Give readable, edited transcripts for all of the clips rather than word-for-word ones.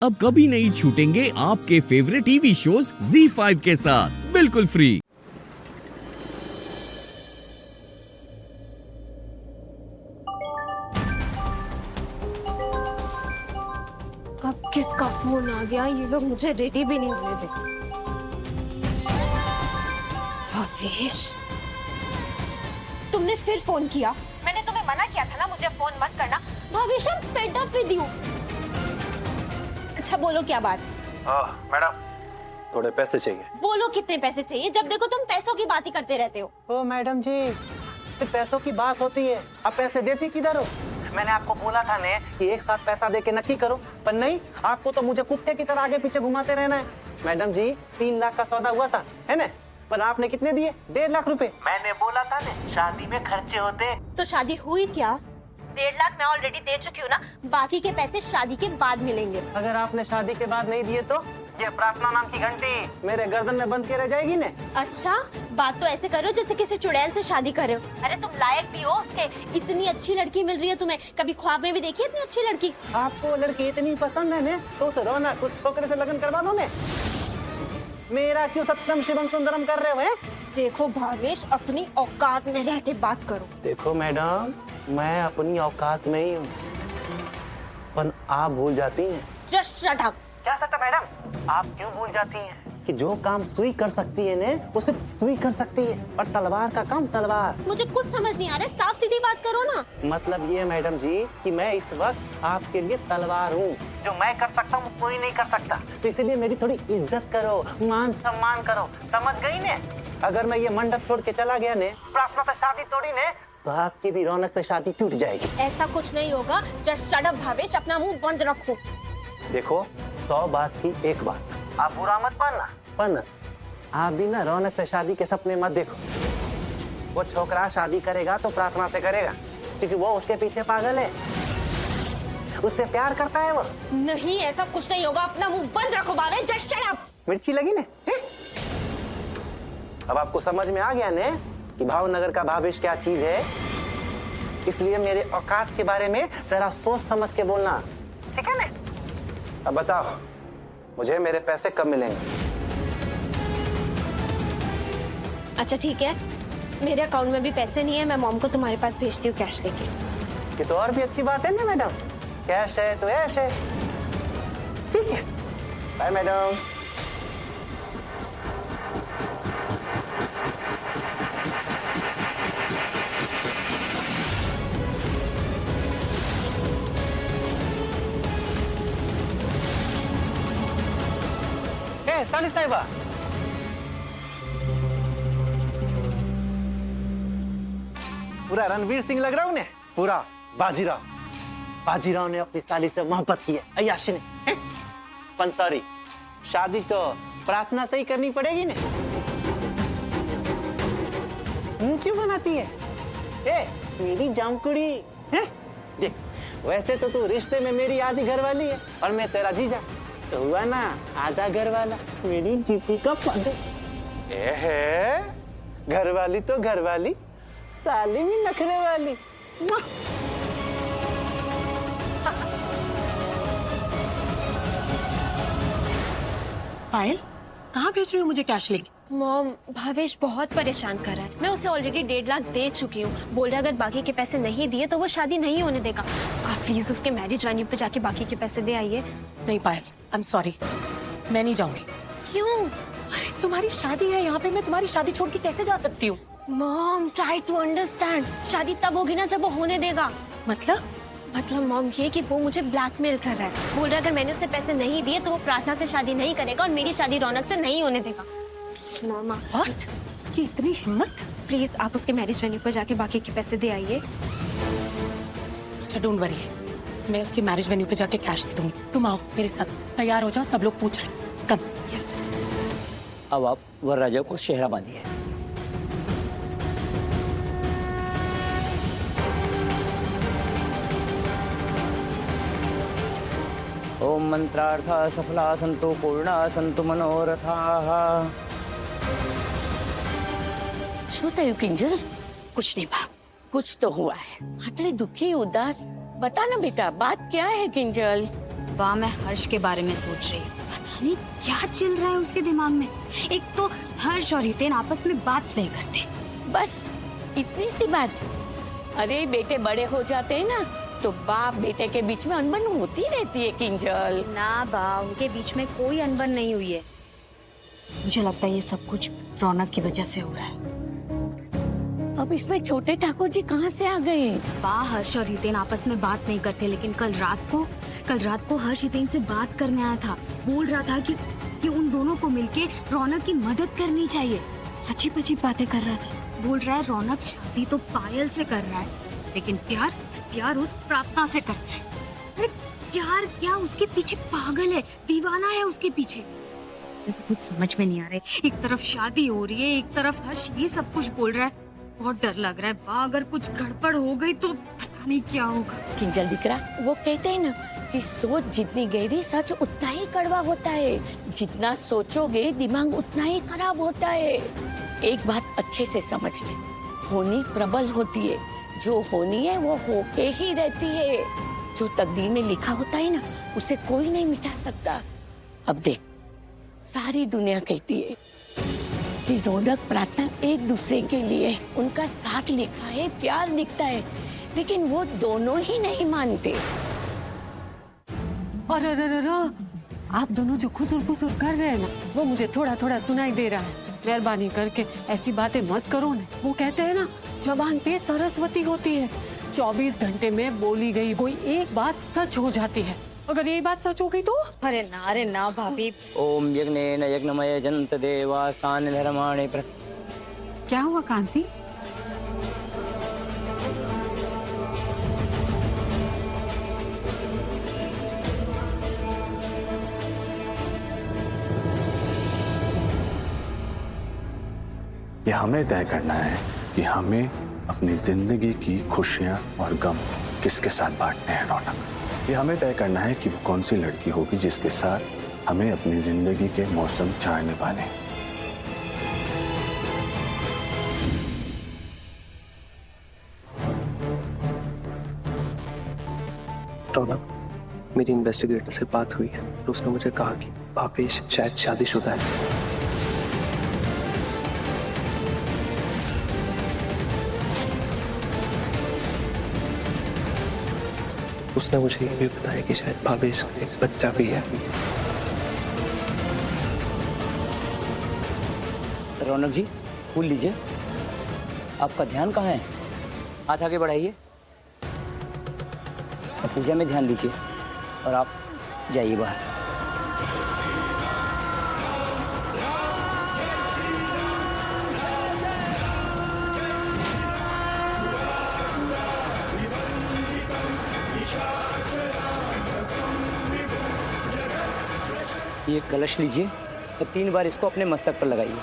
अब कभी नहीं छूटेंगे आपके फेवरेट टीवी शोज ZEE5 के साथ बिल्कुल फ्री। अब किसका फोन आ गया? ये लोग मुझे रेडी भी नहीं होने दे। भावेश, तुमने फिर फोन किया? मैंने तुम्हें मना किया था ना मुझे फोन मत करना। Bhavesh, I'm fed up with you। अच्छा बोलो क्या बात? मैडम थोड़े पैसे चाहिए। बोलो कितने पैसे चाहिए? जब देखो तुम पैसों की बात ही करते रहते हो। ओ मैडम जी, सिर्फ पैसों की बात होती है, आप पैसे देती किधर हो? मैंने आपको बोला था ने कि एक साथ पैसा दे के नक्की करो, पर नहीं, आपको तो मुझे कुत्ते की तरह आगे पीछे घुमाते रहना है। मैडम जी 3 लाख का सौदा हुआ था, है ना? पर आपने कितने दिए? 1.5 लाख रुपए। मैंने बोला था ने शादी में खर्चे होते। तो शादी हुई क्या? 1.5 लाख मैं ऑलरेडी दे चुकी हूँ ना, बाकी के पैसे शादी के बाद मिलेंगे। अगर आपने शादी के बाद नहीं दिए तो ये प्रार्थना नाम की घंटी मेरे गर्दन में बंद के रह जाएगी ने। अच्छा, बात तो ऐसे करो जैसे किसी चुड़ैल से शादी कर रहे हो। अरे तुम लायक भी हो उसके, इतनी अच्छी लड़की मिल रही है तुम्हें। कभी ख्वाब में भी देखी इतनी अच्छी लड़की? आपको लड़की इतनी पसंद है ने तो उसे रोना कुछ छोकरे से लगन करवा दो ने। मेरा क्यों सत्यम शिवम सुंदरम कर रहे हो? देखो भावेश, अपनी औकात में रह के बात करो। देखो मैडम, मैं अपनी औकात में ही हूँ, पर आप भूल जाती हैं। Just shut up. क्या सकता मैडम, आप क्यों भूल जाती हैं कि जो काम सुई कर सकती है ने वो सिर्फ सुई कर सकती है, और तलवार का काम तलवार। मुझे कुछ समझ नहीं आ रहा है, साफ सीधी बात करो ना। मतलब ये मैडम जी कि मैं इस वक्त आपके लिए तलवार हूँ, जो मैं कर सकता हूँ कोई नहीं कर सकता। तो इसलिए मेरी थोड़ी इज्जत करो, मान सम्मान करो, समझ गई ने? अगर मैं ये मंडप छोड़ के चला गया ने, प्रार्थना से शादी तोड़ी ने, तो आपकी भी रौनक से शादी टूट जाएगी। ऐसा कुछ नहीं होगा। जस्ट शट अप भावेश, अपना मुंह बंद रखो। देखो, 100 बात की एक बात, आप बुरा मत मानना, पर आप भी ना रौनक से शादी के सपने मत देखो। वो छोकरा शादी करेगा तो प्रार्थना से करेगा, क्योंकि वो उसके पीछे पागल है, उससे प्यार करता है वो। नहीं, ऐसा कुछ नहीं होगा। अपना मुंह बंद रखो भावेश, जस्ट शट अप। मिर्ची लगी ने? अब आपको समझ में आ गया ने कि भावनगर का भावेश क्या चीज है। इसलिए मेरे औकात के बारे में जरा सोच समझ के बोलना, ठीक है ने? अब बताओ, मुझे मेरे पैसे कब मिलेंगे? अच्छा ठीक है, मेरे अकाउंट में भी पैसे नहीं है। मैं मॉम को तुम्हारे पास भेजती हूँ कैश लेके। ये तो और भी अच्छी बात है ना मैडम, कैश है तो ऐश है। ठीक है, बाय मैडम। साली साहिबा, पूरा रणवीर सिंह लग रहा हूँ ने, पूरा बाजीराव। बाजीराव ने अपनी साली से मोहब्बत की है, अय्याशी ने। पर सॉरी, शादी तो प्रार्थना से ही करनी पड़ेगी ने। मुंह क्यों बनाती है? ए, मेरी जामकुड़ी है? देख, वैसे तो तू रिश्ते में मेरी आधी घरवाली है और मैं तेरा जीजा, तो हुआ ना आधा घर वाला, मेरी जीपी का पद। घरवाली तो घरवाली, साली भी नखरे वाली। पायल, कहाँ भेज रही हो मुझे कैश लेके? मॉम, भावेश बहुत परेशान कर रहा है। मैं उसे ऑलरेडी 1.5 लाख दे चुकी हूँ। बोल रहा है अगर बाकी के पैसे नहीं दिए तो वो शादी नहीं होने देगा। आप प्लीज उसके मैरिज वेन्यू पे जाके बाकी के पैसे दे आइए। नहीं पायल, आई एम सॉरी, मैं नहीं जाऊंगी। क्यों? अरे तुम्हारी शादी है यहाँ पे, मैं तुम्हारी शादी छोड़ के कैसे जा सकती हूँ? Mom, try to understand. शादी तब होगी ना जब वो होने देगा। मतलब मॉम ये कि वो मुझे ब्लैकमेल कर रहा है। बोल रहा है अगर मैंने उसे पैसे नहीं दिए तो वो प्रार्थना से शादी नहीं करेगा और मेरी शादी रौनक से नहीं होने देगा। मामा, व्हाट? उसकी इतनी हिम्मत? प्लीज आप उसके मैरिज वेन्यू पर जाके बाकी के पैसे दे आइए। अच्छा डोंट वरी, मैं उसके मैरिज वेन्यू पे जाके कैश दे दूंगी। तुम आओ मेरे साथ, तैयार हो जाओ, सब लोग पूछ रहे हैं। कम। यस। अब आप वरराजा को सेहरा बांधिए। ओम मंत्रार्था सफला संतु पूर्णा संतु मनोरथाः। શું થયું કિંજલ? कुछ नहीं बा। कुछ तो हुआ है। आटले दुखी उदास बता ना बेटा, बात क्या है किंजल? बा मैं हर्ष के बारे में सोच रही हूँ। पता नहीं क्या चल रहा है उसके दिमाग में। एक तो हर्ष और हितेन आपस में बात नहीं करते। बस इतनी सी बात। अरे बेटे बड़े हो जाते हैं ना तो बाप बेटे के बीच में अनबन होती रहती है किंजल। ना बा, उनके बीच में कोई अनबन नहीं हुई है। मुझे लगता है ये सब कुछ रौनक की वजह से हो रहा है। अब इसमें छोटे ठाकुर जी कहाँ से आ गए? बा हर्ष और हितेन आपस में बात नहीं करते, लेकिन कल रात को हर्ष हितेन से बात करने आया था। बोल रहा था कि उन दोनों को मिलके रौनक की मदद करनी चाहिए। अजीब अजीब बातें कर रहा था। बोल रहा है रौनक शादी तो पायल से कर रहा है, लेकिन प्यार उस प्रार्थना से करता है। अरे प्यार क्या, उसके पीछे पागल है, दीवाना है उसके पीछे। कुछ समझ में नहीं आ रहा है। एक तरफ शादी हो रही है, एक तरफ हर्ष ये सब कुछ बोल रहा है। बहुत डर लग रहा है बा, अगर कुछ गड़बड़ हो गई तो पता नहीं क्या होगा। किंजल दिख रहा, वो कहते हैं ना कि सोच जितनी गहरी सच उतना ही कड़वा होता है। जितना सोचोगे दिमाग उतना ही खराब होता है। एक बात अच्छे से समझ ले, होनी प्रबल होती है। जो होनी है वो होके ही रहती है। जो तकदीर में लिखा होता है ना उसे कोई नहीं मिटा सकता। अब देख, सारी दुनिया कहती है कि रौनक प्रार्थना एक दूसरे के लिए, उनका साथ लिखा है, प्यार दिखता है, लेकिन वो दोनों ही नहीं मानते। अरे आप दोनों जो खुसुर पुसुर कर रहे हैं ना, वो मुझे थोड़ा थोड़ा सुनाई दे रहा है। मेहरबानी करके ऐसी बातें मत करो ना। वो कहते हैं ना, जबान पे सरस्वती होती है। 24 घंटे में बोली गई कोई एक बात सच हो जाती है। अगर यही बात सच हो गई तो? अरे ना भाभी। ओम यज्ञेन यज्ञमय जंत देवास्तान धर्माणि क्या हुआ कांति? ये हमें तय करना है कि हमें अपनी जिंदगी की खुशियां और गम किसके साथ बांटने हैं रौनक। ये हमें तय करना है कि वो कौन सी लड़की होगी जिसके साथ हमें अपनी जिंदगी के मौसम चारने वाले हैं। रौनक, मेरी इन्वेस्टिगेटर से बात हुई है तो उसने मुझे कहा कि भावेश शायद शादीशुदा है। उसने मुझे ये भी बताया कि शायद भावेश का एक बच्चा भी है। रौनक जी, फूल लीजिए। आपका ध्यान कहाँ है? हाथ आगे बढ़ाइए और पूजा में ध्यान दीजिए और आप जाइए बाहर। ये कलश लीजिए और 3 बार इसको अपने मस्तक पर लगाइए।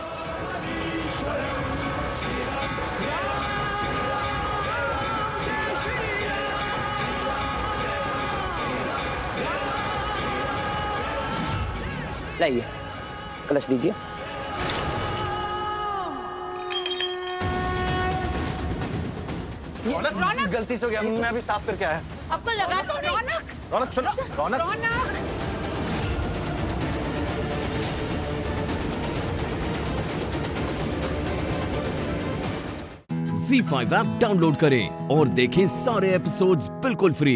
लाइए, कलश दीजिए। रौनक, गलती से हो गया, मैं अभी साफ करके आया। आपको लगा तो रौनक? रौनक सुनो, रौनक। Z5 ऐप डाउनलोड करें और देखें सारे एपिसोड्स बिल्कुल फ्री।